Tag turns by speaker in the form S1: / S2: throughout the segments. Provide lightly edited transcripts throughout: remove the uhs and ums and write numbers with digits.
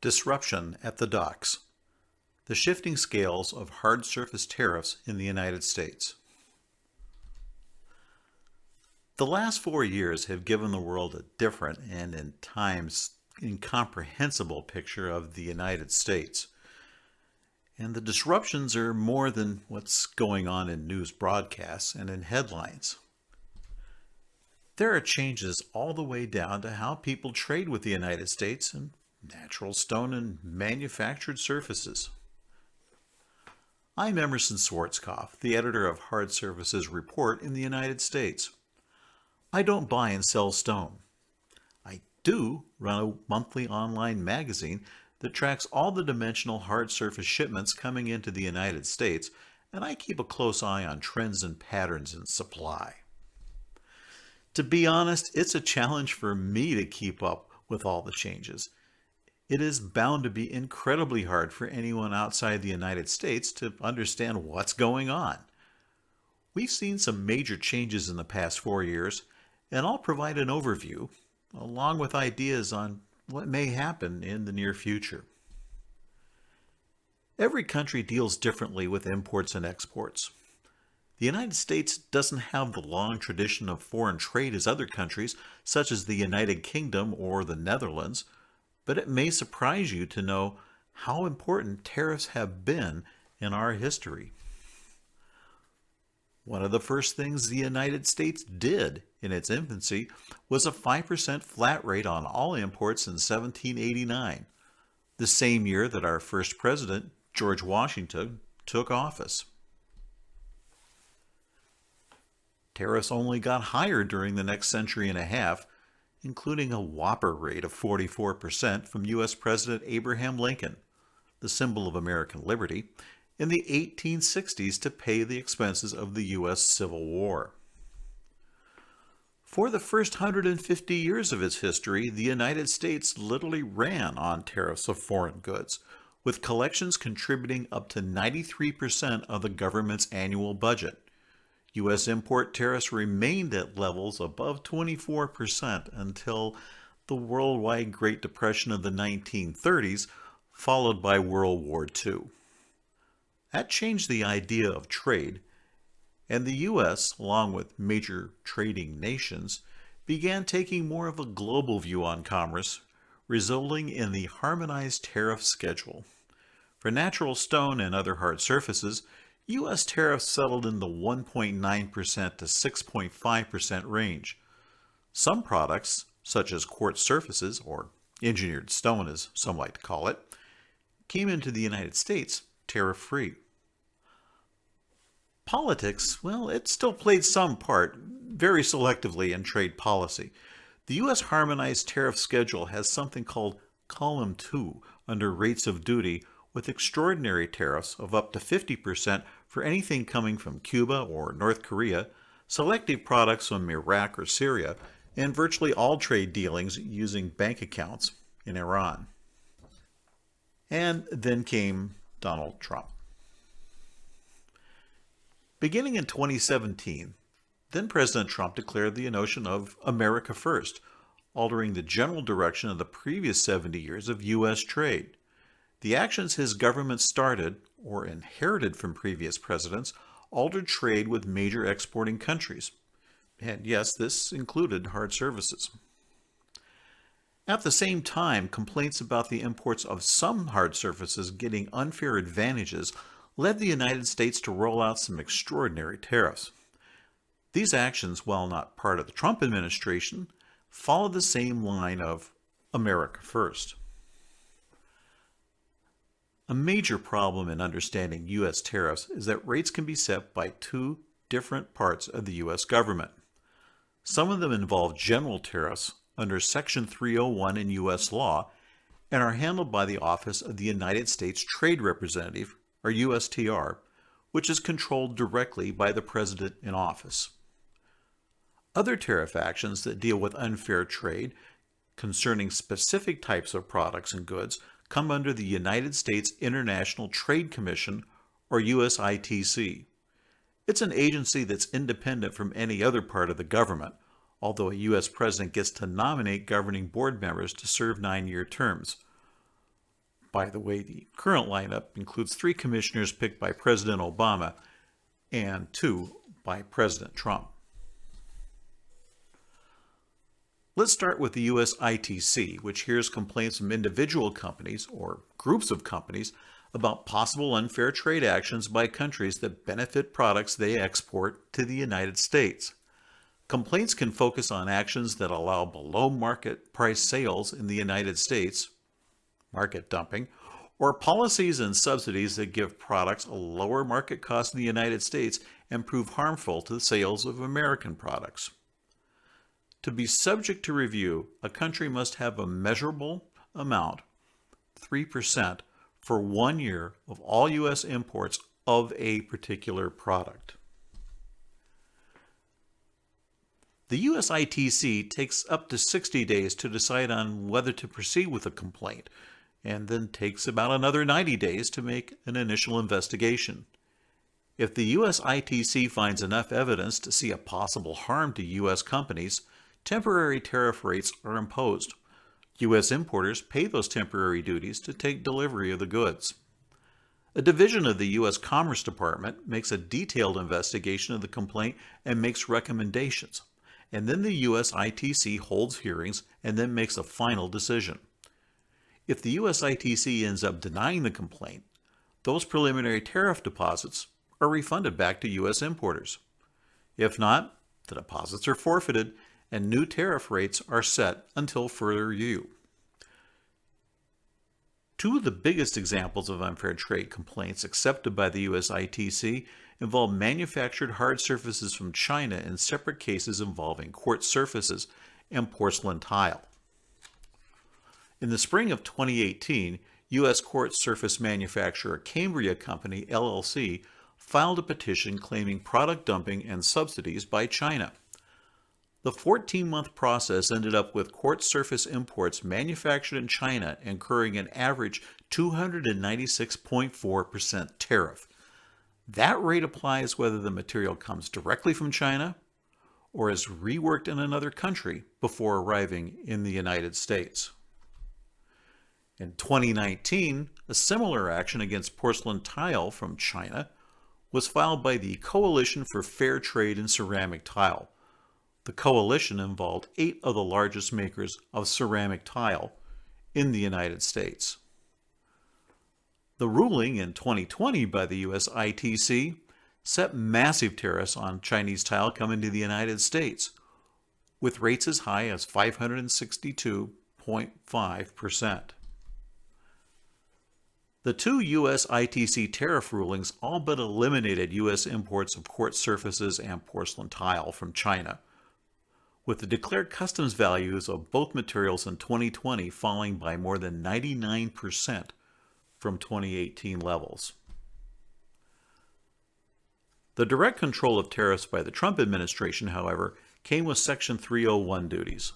S1: Disruption at the docks. The shifting scales of hard surface tariffs in the United States. The last 4 years have given the world a different and in times incomprehensible picture of the United States. And the disruptions are more than what's going on in news broadcasts and in headlines. There are changes all the way down to how people trade with the United States and natural stone and manufactured surfaces. I'm Emerson Schwarzkopf, the editor of Hard Surfaces Report in the United States. I don't buy and sell stone. I do run a monthly online magazine that tracks all the dimensional hard surface shipments coming into the United States, and I keep a close eye on trends and patterns in supply. To be honest, it's a challenge for me to keep up with all the changes. It is bound to be incredibly hard for anyone outside the United States to understand what's going on. We've seen some major changes in the past 4 years, and I'll provide an overview, along with ideas on what may happen in the near future. Every country deals differently with imports and exports. The United States doesn't have the long tradition of foreign trade as other countries, such as the United Kingdom or the Netherlands, but it may surprise you to know how important tariffs have been in our history. One of the first things the United States did in its infancy was a 5% flat rate on all imports in 1789, the same year that our first president, George Washington, took office. Tariffs only got higher during the next century and a half, including a whopper rate of 44% from U.S. President Abraham Lincoln, the symbol of American liberty, in the 1860s to pay the expenses of the U.S. Civil War. For the first 150 years of its history, the United States literally ran on tariffs of foreign goods, with collections contributing up to 93% of the government's annual budget. U.S. import tariffs remained at levels above 24% until the worldwide Great Depression of the 1930s, followed by World War II. That changed the idea of trade, and the U.S., along with major trading nations, began taking more of a global view on commerce, resulting in the harmonized tariff schedule. For natural stone and other hard surfaces, U.S. tariffs settled in the 1.9% to 6.5% range. Some products, such as quartz surfaces, or engineered stone as some like to call it, came into the United States tariff-free. Politics, well, it still played some part, very selectively in trade policy. The U.S. harmonized tariff schedule has something called Column 2 under rates of duty, with extraordinary tariffs of up to 50% for anything coming from Cuba or North Korea, selective products from Iraq or Syria, and virtually all trade dealings using bank accounts in Iran. And then came Donald Trump. Beginning in 2017, then President Trump declared the notion of America First, altering the general direction of the previous 70 years of U.S. trade. The actions his government started, or inherited from previous presidents, altered trade with major exporting countries. And yes, this included hard surfaces. At the same time, complaints about the imports of some hard surfaces getting unfair advantages led the United States to roll out some extraordinary tariffs. These actions, while not part of the Trump administration, followed the same line of America First. A major problem in understanding U.S. tariffs is that rates can be set by two different parts of the U.S. government. Some of them involve general tariffs under Section 301 in U.S. law and are handled by the Office of the United States Trade Representative, or USTR, which is controlled directly by the President in office. Other tariff actions that deal with unfair trade concerning specific types of products and goods come under the United States International Trade Commission, or USITC. It's an agency that's independent from any other part of the government, although a U.S. president gets to nominate governing board members to serve 9-year terms. By the way, the current lineup includes 3 commissioners picked by President Obama and 2 by President Trump. Let's start with the US ITC, which hears complaints from individual companies or groups of companies about possible unfair trade actions by countries that benefit products they export to the United States. Complaints can focus on actions that allow below market price sales in the United States, market dumping, or policies and subsidies that give products a lower market cost in the United States and prove harmful to the sales of American products. To be subject to review, a country must have a measurable amount, 3%, for 1 year of all U.S. imports of a particular product. The US ITC takes up to 60 days to decide on whether to proceed with a complaint, and then takes about another 90 days to make an initial investigation. If the US ITC finds enough evidence to see a possible harm to US companies, temporary tariff rates are imposed. U.S. importers pay those temporary duties to take delivery of the goods. A division of the U.S. Commerce Department makes a detailed investigation of the complaint and makes recommendations, and then the U.S. ITC holds hearings and then makes a final decision. If the U.S. ITC ends up denying the complaint, those preliminary tariff deposits are refunded back to U.S. importers. If not, the deposits are forfeited and new tariff rates are set until further review. 2 of the biggest examples of unfair trade complaints accepted by the US ITC involve manufactured hard surfaces from China in separate cases involving quartz surfaces and porcelain tile. In the spring of 2018, U.S. quartz surface manufacturer Cambria Company, LLC, filed a petition claiming product dumping and subsidies by China. The 14-month process ended up with quartz surface imports manufactured in China incurring an average 296.4% tariff. That rate applies whether the material comes directly from China or is reworked in another country before arriving in the United States. In 2019, a similar action against porcelain tile from China was filed by the Coalition for Fair Trade in Ceramic Tile. The coalition involved 8 of the largest makers of ceramic tile in the United States. The ruling in 2020 by the US ITC set massive tariffs on Chinese tile coming to the United States, with rates as high as 562.5%. The 2 US ITC tariff rulings all but eliminated US imports of quartz surfaces and porcelain tile from China, with the declared customs values of both materials in 2020 falling by more than 99% from 2018 levels. The direct control of tariffs by the Trump administration, however, came with Section 301 duties.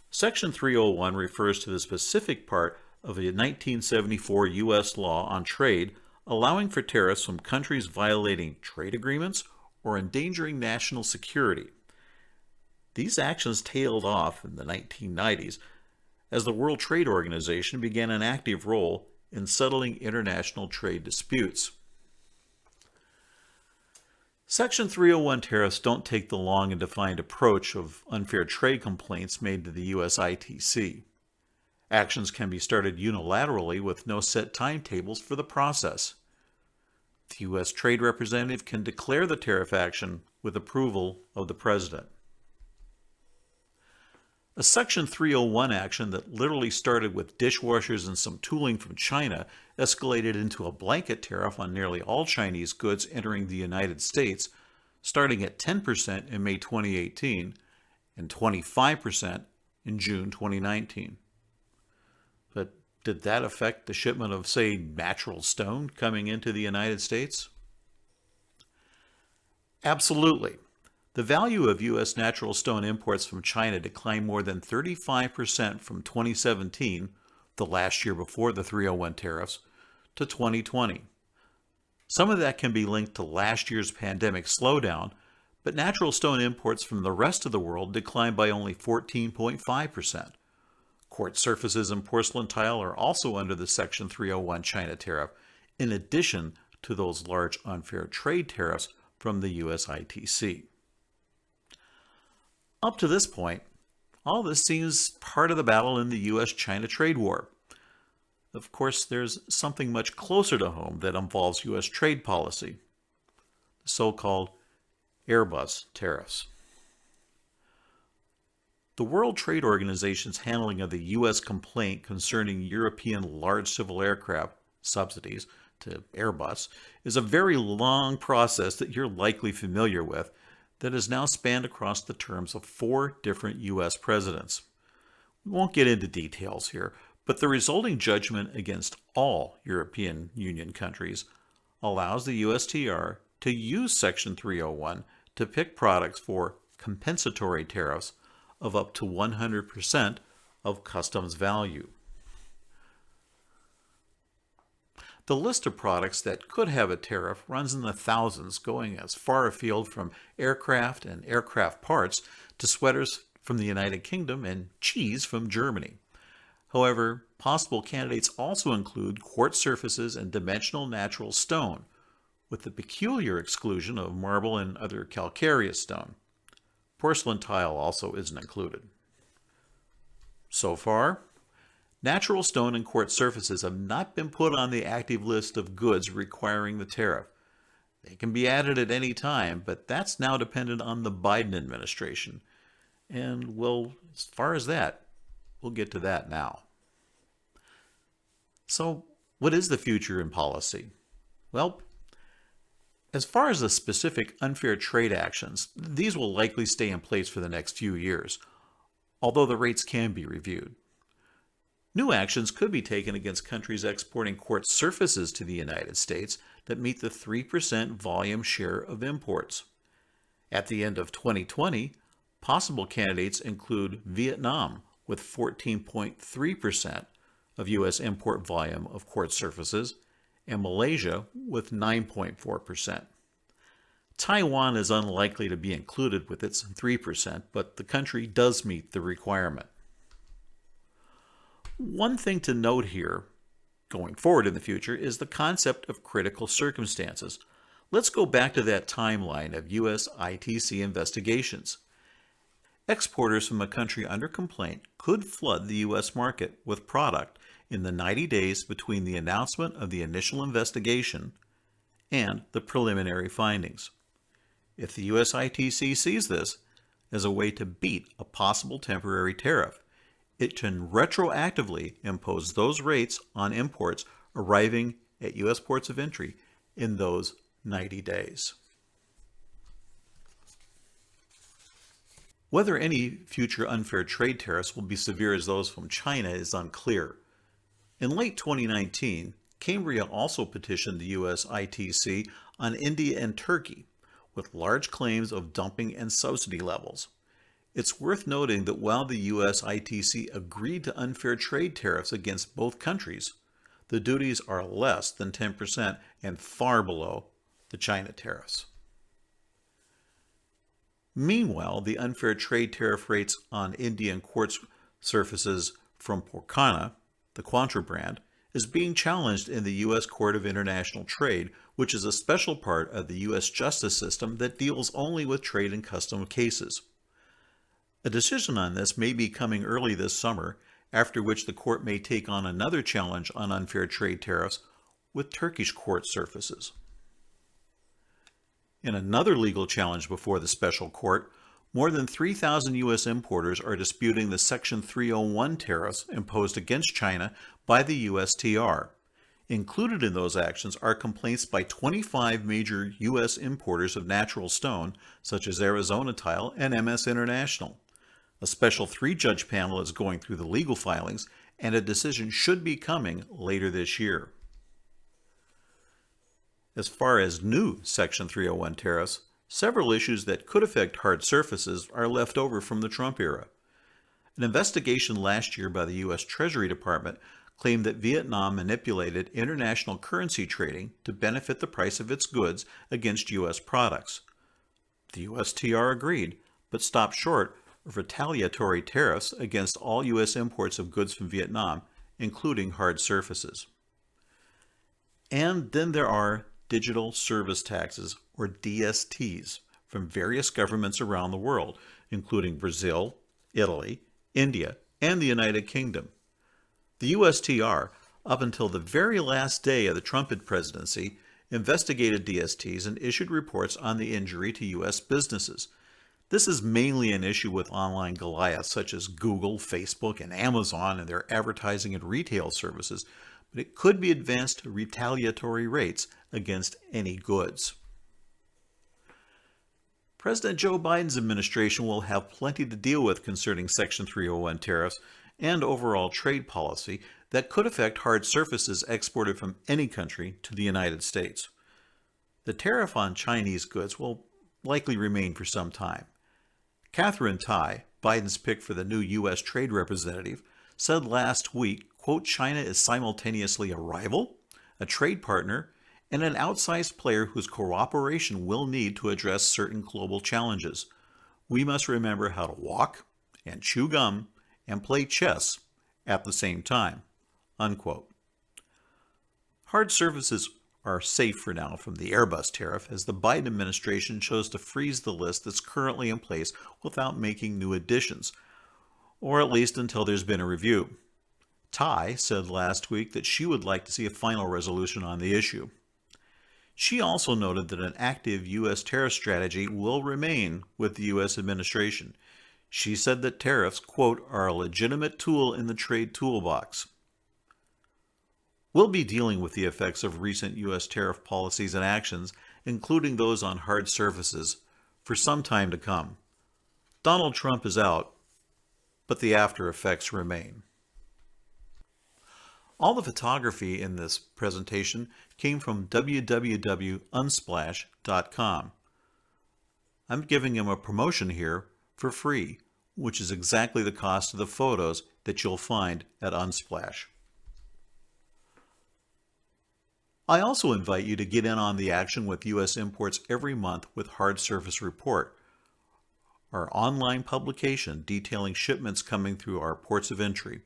S1: Section 301 refers to the specific part of a 1974 U.S. law on trade allowing for tariffs from countries violating trade agreements or endangering national security. These actions tailed off in the 1990s as the World Trade Organization began an active role in settling international trade disputes. Section 301 tariffs don't take the long and defined approach of unfair trade complaints made to the US ITC. Actions can be started unilaterally with no set timetables for the process. The U.S. Trade Representative can declare the tariff action with approval of the President. A Section 301 action that literally started with dishwashers and some tooling from China escalated into a blanket tariff on nearly all Chinese goods entering the United States, starting at 10% in May 2018 and 25% in June 2019. But did that affect the shipment of, say, natural stone coming into the United States? Absolutely. The value of U.S. natural stone imports from China declined more than 35% from 2017, the last year before the 301 tariffs, to 2020. Some of that can be linked to last year's pandemic slowdown, but natural stone imports from the rest of the world declined by only 14.5%. Quartz surfaces and porcelain tile are also under the Section 301 China tariff, in addition to those large unfair trade tariffs from the US ITC. Up to this point, all this seems part of the battle in the US-China trade war. Of course, there's something much closer to home that involves US trade policy, the so-called Airbus tariffs. The World Trade Organization's handling of the U.S. complaint concerning European large civil aircraft subsidies to Airbus is a very long process that you're likely familiar with that has now spanned across the terms of 4 different U.S. presidents. We won't get into details here, but the resulting judgment against all European Union countries allows the USTR to use Section 301 to pick products for compensatory tariffs of up to 100% of customs value. The list of products that could have a tariff runs in the thousands, going as far afield from aircraft and aircraft parts to sweaters from the United Kingdom and cheese from Germany. However, possible candidates also include quartz surfaces and dimensional natural stone, with the peculiar exclusion of marble and other calcareous stone. Porcelain tile also isn't included. So far, natural stone and quartz surfaces have not been put on the active list of goods requiring the tariff. They can be added at any time, but that's now dependent on the Biden administration. And, well, as far as that, we'll get to that now. So, what is the future in policy? Well, as far as the specific unfair trade actions, these will likely stay in place for the next few years, although the rates can be reviewed. New actions could be taken against countries exporting quartz surfaces to the United States that meet the 3% volume share of imports. At the end of 2020, possible candidates include Vietnam with 14.3% of U.S. import volume of quartz surfaces, and Malaysia with 9.4%. Taiwan is unlikely to be included with its 3%, but the country does meet the requirement. One thing to note here, going forward in the future, is the concept of critical circumstances. Let's go back to that timeline of U.S. ITC investigations. Exporters from a country under complaint could flood the U.S. market with product in the 90 days between the announcement of the initial investigation and the preliminary findings. If the US ITC sees this as a way to beat a possible temporary tariff, it can retroactively impose those rates on imports arriving at U.S. ports of entry in those 90 days. Whether any future unfair trade tariffs will be severe as those from China is unclear. In late 2019, Cambria also petitioned the U.S. ITC on India and Turkey, with large claims of dumping and subsidy levels. It's worth noting that while the U.S. ITC agreed to unfair trade tariffs against both countries, the duties are less than 10% and far below the China tariffs. Meanwhile, the unfair trade tariff rates on Indian quartz surfaces from Porcana, the Quantra brand, is being challenged in the U.S. Court of International Trade, which is a special part of the U.S. justice system that deals only with trade and custom cases. A decision on this may be coming early this summer, after which the court may take on another challenge on unfair trade tariffs with Turkish quartz surfaces. In another legal challenge before the special court, more than 3,000 U.S. importers are disputing the Section 301 tariffs imposed against China by the USTR. Included in those actions are complaints by 25 major U.S. importers of natural stone, such as Arizona Tile and MS International. A special 3-judge panel is going through the legal filings, and a decision should be coming later this year. As far as new Section 301 tariffs, several issues that could affect hard surfaces are left over from the Trump era. An investigation last year by the U.S. Treasury Department claimed that Vietnam manipulated international currency trading to benefit the price of its goods against U.S. products. The USTR agreed, but stopped short of retaliatory tariffs against all U.S. imports of goods from Vietnam, including hard surfaces. And then there are digital service taxes, or DSTs, from various governments around the world, including Brazil, Italy, India, and the United Kingdom. The USTR, up until the very last day of the Trump presidency, investigated DSTs and issued reports on the injury to U.S. businesses. This is mainly an issue with online Goliaths such as Google, Facebook, and Amazon and their advertising and retail services, but it could be advanced to retaliatory rates against any goods. President Joe Biden's administration will have plenty to deal with concerning Section 301 tariffs and overall trade policy that could affect hard surfaces exported from any country to the United States. The tariff on Chinese goods will likely remain for some time. Catherine Tai, Biden's pick for the new U.S. trade representative, said last week, quote, China is simultaneously a rival, a trade partner, and an outsized player whose cooperation we'll need to address certain global challenges. We must remember how to walk and chew gum and play chess at the same time, unquote. Hard surfaces are safe for now from the Airbus tariff, as the Biden administration chose to freeze the list that's currently in place without making new additions, or at least until there's been a review. Tai said last week that she would like to see a final resolution on the issue. She also noted that an active U.S. tariff strategy will remain with the U.S. administration. She said that tariffs, quote, are a legitimate tool in the trade toolbox. We'll be dealing with the effects of recent U.S. tariff policies and actions, including those on hard surfaces, for some time to come. Donald Trump is out, but the after effects remain. All the photography in this presentation came from www.unsplash.com. I'm giving him a promotion here for free, which is exactly the cost of the photos that you'll find at Unsplash. I also invite you to get in on the action with U.S. imports every month with Hard Surface Report, our online publication detailing shipments coming through our ports of entry.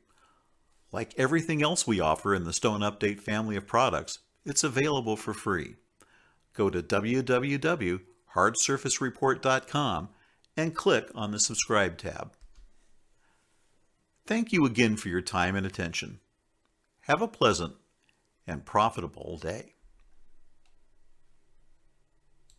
S1: Like everything else we offer in the Stone Update family of products, it's available for free. Go to www.hardsurfacereport.com and click on the Subscribe tab. Thank you again for your time and attention. Have a pleasant and profitable day.